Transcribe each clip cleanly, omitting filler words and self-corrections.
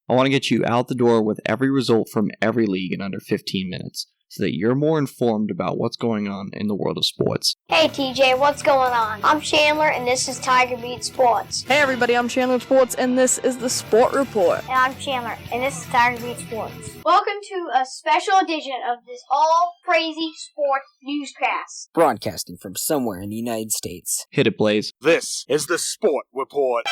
I want to get you out the door with every result from every league in under 15 minutes, so that you're more informed about what's going on in the world of sports. Hey TJ, what's going on? I'm Chandler and this is Tiger Beat Sports. Hey everybody, I'm Chandler Sports and this is the Sport Report. And I'm Chandler and this is Tiger Beat Sports. Welcome to a special edition of this all crazy sports newscast. Broadcasting from somewhere in the United States. Hit it, Blaze. This is the Sport Report.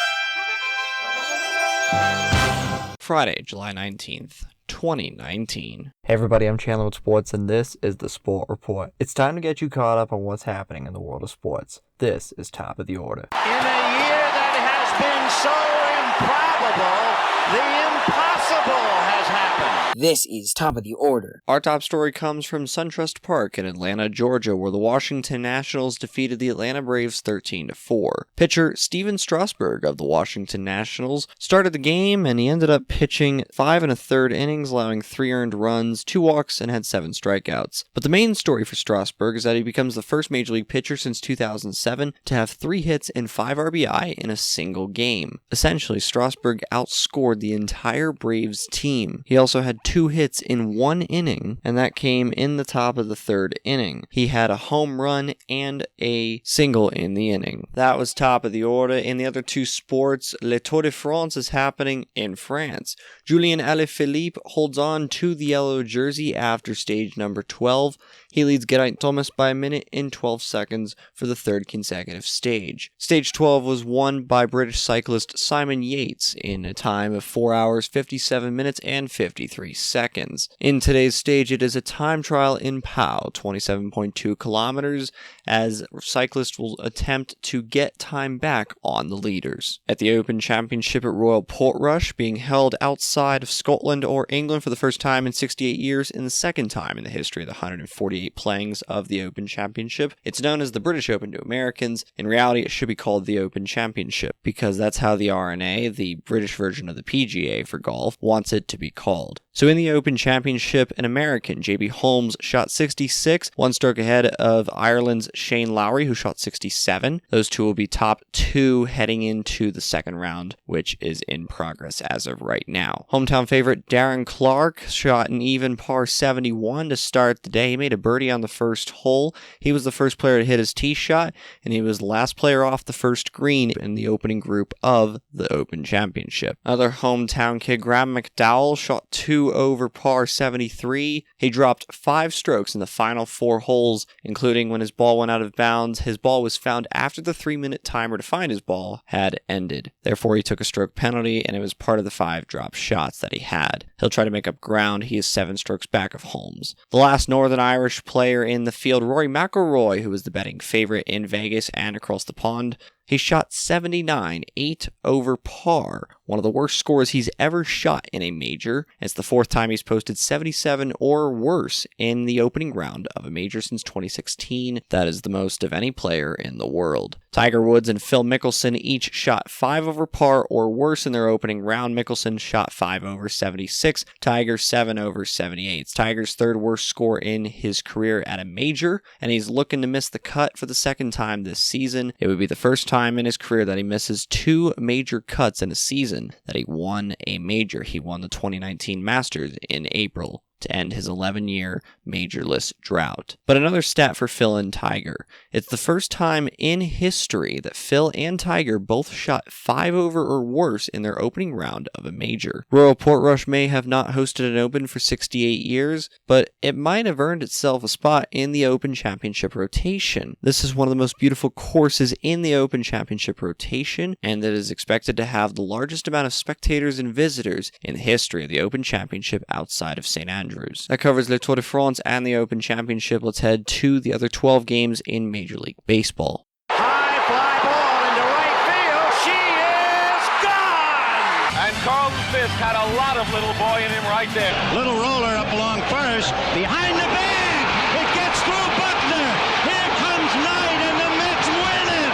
Friday, July 19th. 2019. Hey everybody, I'm Chandler with Sports, and this is the Sport Report. It's time to get you caught up on what's happening in the world of sports. This is Top of the Order. In a year that has been so improbable, the impossible has happened. This is Top of the Order. Our top story comes from SunTrust Park in Atlanta, Georgia, where the Washington Nationals defeated the Atlanta Braves 13-4. Pitcher Steven Strasburg of the Washington Nationals started the game, and he ended up pitching 5 1/3 innings, allowing 3 earned runs, 2 walks, and had 7 strikeouts. But the main story for Strasburg is that he becomes the first Major League pitcher since 2007 to have 3 hits and 5 RBI in a single game. Essentially, Strasburg outscored the entire Braves team. He also had 2 hits in 1 inning, and that came in the top of the 3rd inning. He had a home run and a single in the inning. That was Top of the Order. In the other 2 sports, Le Tour de France is happening in France. Julien Alaphilippe holds on to the yellow jersey after stage number 12. He leads Geraint Thomas by a minute and 12 seconds for the 3rd consecutive stage. Stage 12 was won by British cyclist Simon Yates in a time of 4 hours, 57 minutes, and 53 seconds. In today's stage, it is a time trial in Pau, 27.2 kilometers, as cyclists will attempt to get time back on the leaders. At the Open Championship at Royal Portrush, being held outside of Scotland or England for the first time in 68 years and the second time in the history of the 148 playings of the Open Championship. It's known as the British Open to Americans. In reality, it should be called the Open Championship, because that's how the R&A, the British version of the PGA for golf, wants it to be called. So in the Open Championship, an American, JB Holmes, shot 66, 1 stroke ahead of Ireland's Shane Lowry, who shot 67. Those 2 will be top 2 heading into the second round, which is in progress as of right now. Hometown favorite Darren Clarke shot an even par 71 to start the day. He made a birdie on the first hole. He was the first player to hit his tee shot, and he was the last player off the first green in the opening group of the Open Championship. Another hometown kid, Graham McDowell, shot 2 over par 73. He dropped 5 strokes in the final 4 holes, including when his ball went out of bounds. His ball was found after the 3-minute timer to find his ball had ended. Therefore, he took a stroke penalty, and it was part of the 5 drop shots that he had. He'll try to make up ground. He is 7 strokes back of Holmes. The last Northern Irish player in the field, Rory McIlroy, who was the betting favorite in Vegas and across the pond, he shot 79, 8 over par, one of the worst scores he's ever shot in a major. It's the 4th time he's posted 77 or worse in the opening round of a major since 2016. That is the most of any player in the world. Tiger Woods and Phil Mickelson each shot 5 over par or worse in their opening round. Mickelson shot 5 over 76, Tiger 7 over 78. It's Tiger's 3rd worst score in his career at a major, and he's looking to miss the cut for the 2nd time this season. It would be the first time in his career that he misses 2 major cuts in a season that he won a major. He won the 2019 Masters in April to end his 11-year majorless drought. But another stat for Phil and Tiger. It's the first time in history that Phil and Tiger both shot 5 over or worse in their opening round of a major. Royal Portrush may have not hosted an Open for 68 years, but it might have earned itself a spot in the Open Championship rotation. This is one of the most beautiful courses in the Open Championship rotation, and it is expected to have the largest amount of spectators and visitors in the history of the Open Championship outside of St. Andrews. That covers Le Tour de France and the Open Championship. Let's head to the other 12 games in Major League Baseball. High fly ball into right field. She is gone! And Carlton Fisk had a lot of little boy in him right there. Little roller up along first. Behind the bag. It gets through Buckner. Here comes Knight, and the Mets win it.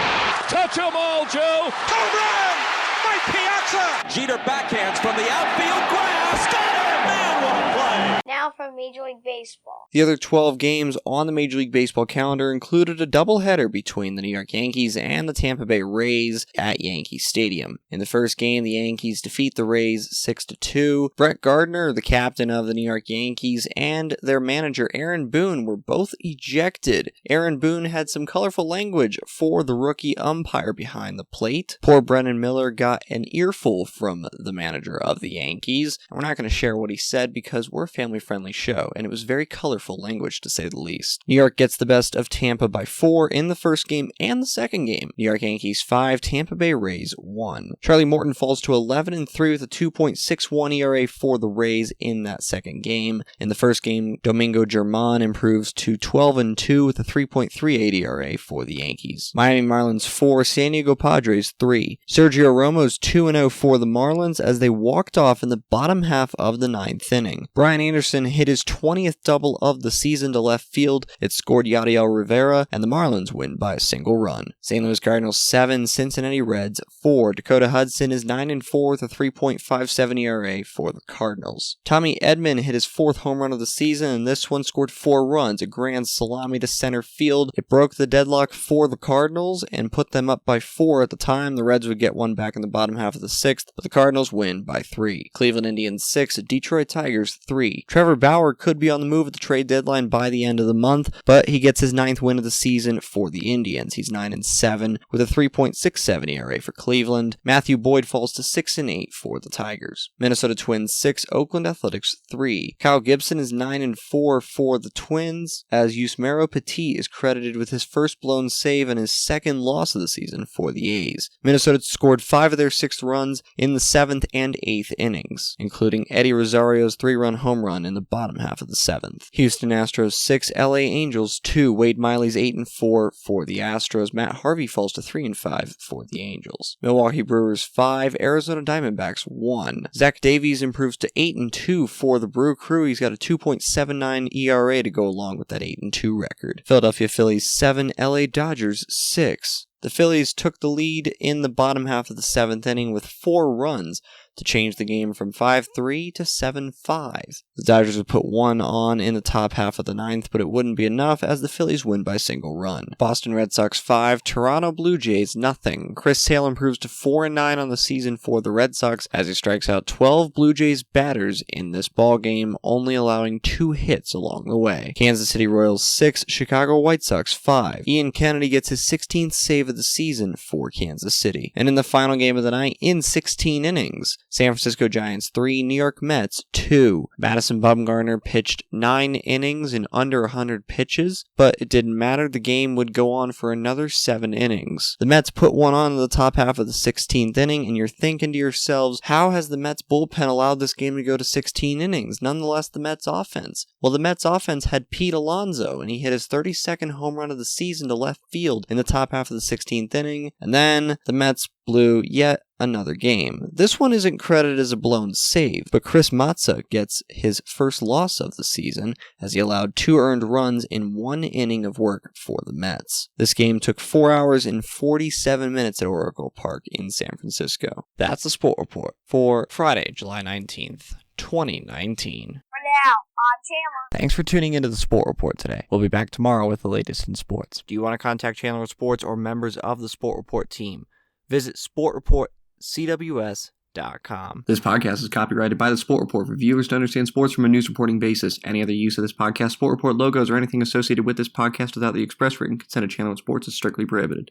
Touch 'em all, Joe. Home run! Mike Piazza. Jeter backhands from the outfield grass. Got it! Man, what a play! Now now from Major League Baseball. The other 12 games on the Major League Baseball calendar included a doubleheader between the New York Yankees and the Tampa Bay Rays at Yankee Stadium. In the first game, the Yankees defeat the Rays 6-2. Brett Gardner, the captain of the New York Yankees, and their manager Aaron Boone were both ejected. Aaron Boone had some colorful language for the rookie umpire behind the plate. Poor Brennan Miller got an earful from the manager of the Yankees. And we're not going to share what he said because we're a family-friendly show, and it was very colorful language to say the least. New York gets the best of Tampa by 4 in the first game and the second game. New York Yankees 5, Tampa Bay Rays 1. Charlie Morton falls to 11-3 with a 2.61 ERA for the Rays in that second game. In the first game, Domingo Germán improves to 12-2 with a 3.38 ERA for the Yankees. Miami Marlins 4, San Diego Padres 3. Sergio Romo's 2-0 for the Marlins as they walked off in the bottom half of the ninth inning. Brian Anderson hit his 20th double of the season to left field. It scored Yadiel Rivera, and the Marlins win by a single run. St. Louis Cardinals 7, Cincinnati Reds 4. Dakota Hudson is 9-4 with a 3.57 ERA for the Cardinals. Tommy Edman hit his 4th home run of the season, and this one scored 4 runs, a grand salami to center field. It broke the deadlock for the Cardinals and put them up by 4 at the time. The Reds would get one back in the bottom half of the 6th, but the Cardinals win by 3. Cleveland Indians 6, Detroit Tigers 3. Trevor Bauer could be on the move at the trade deadline by the end of the month, but he gets his 9th win of the season for the Indians. He's 9-7 with a 3.67 ERA for Cleveland. Matthew Boyd falls to 6-8 for the Tigers. Minnesota Twins 6, Oakland Athletics 3. Kyle Gibson is 9-4 for the Twins, as Yusmeiro Petit is credited with his first blown save and his second loss of the season for the A's. Minnesota scored 5 of their 6 runs in the 7th and 8th innings, including Eddie Rosario's 3-run home run in the bottom half of the 7th. Houston Astros 6, LA Angels 2. Wade Miley's 8-4 for the Astros. Matt Harvey falls to 3-5 for the Angels. Milwaukee Brewers 5, Arizona Diamondbacks 1. Zach Davies improves to 8-2 for the Brew Crew. He's got a 2.79 ERA to go along with that 8-2 record. Philadelphia Phillies 7, LA Dodgers 6. The Phillies took the lead in the bottom half of the 7th inning with 4 runs to change the game from 5-3 to 7-5. The Dodgers would put 1 on in the top half of the 9th, but it wouldn't be enough as the Phillies win by single run. Boston Red Sox 5, Toronto Blue Jays nothing. Chris Sale improves to 4-9 on the season for the Red Sox as he strikes out 12 Blue Jays batters in this ballgame, only allowing 2 hits along the way. Kansas City Royals 6, Chicago White Sox 5. Ian Kennedy gets his 16th save of the season for Kansas City. And in the final game of the night, in 16 innings, San Francisco Giants 3, New York Mets 2. Madison Bumgarner pitched 9 innings in under 100 pitches, but it didn't matter. The game would go on for another 7 innings. The Mets put 1 on in the top half of the 16th inning, and you're thinking to yourselves, how has the Mets bullpen allowed this game to go to 16 innings? Nonetheless, the Mets offense. Well, the Mets offense had Pete Alonso, and he hit his 32nd home run of the season to left field in the top half of the 16th inning, and then the Mets blew yet another game. This one isn't credited as a blown save, but Chris Mazza gets his first loss of the season as he allowed 2 earned runs in 1 inning of work for the Mets. This game took 4 hours and 47 minutes at Oracle Park in San Francisco. That's the Sport Report for Friday, July 19th, 2019. Now, I'm Chandler. Thanks for tuning into the Sport Report today. We'll be back tomorrow with the latest in sports. Do you want to contact Chandler Sports or members of the Sport Report team? Visit sportreportcws.com. This podcast is copyrighted by the Sport Report for viewers to understand sports from a news reporting basis. Any other use of this podcast, Sport Report logos, or anything associated with this podcast without the express written consent of Channel Sports is strictly prohibited.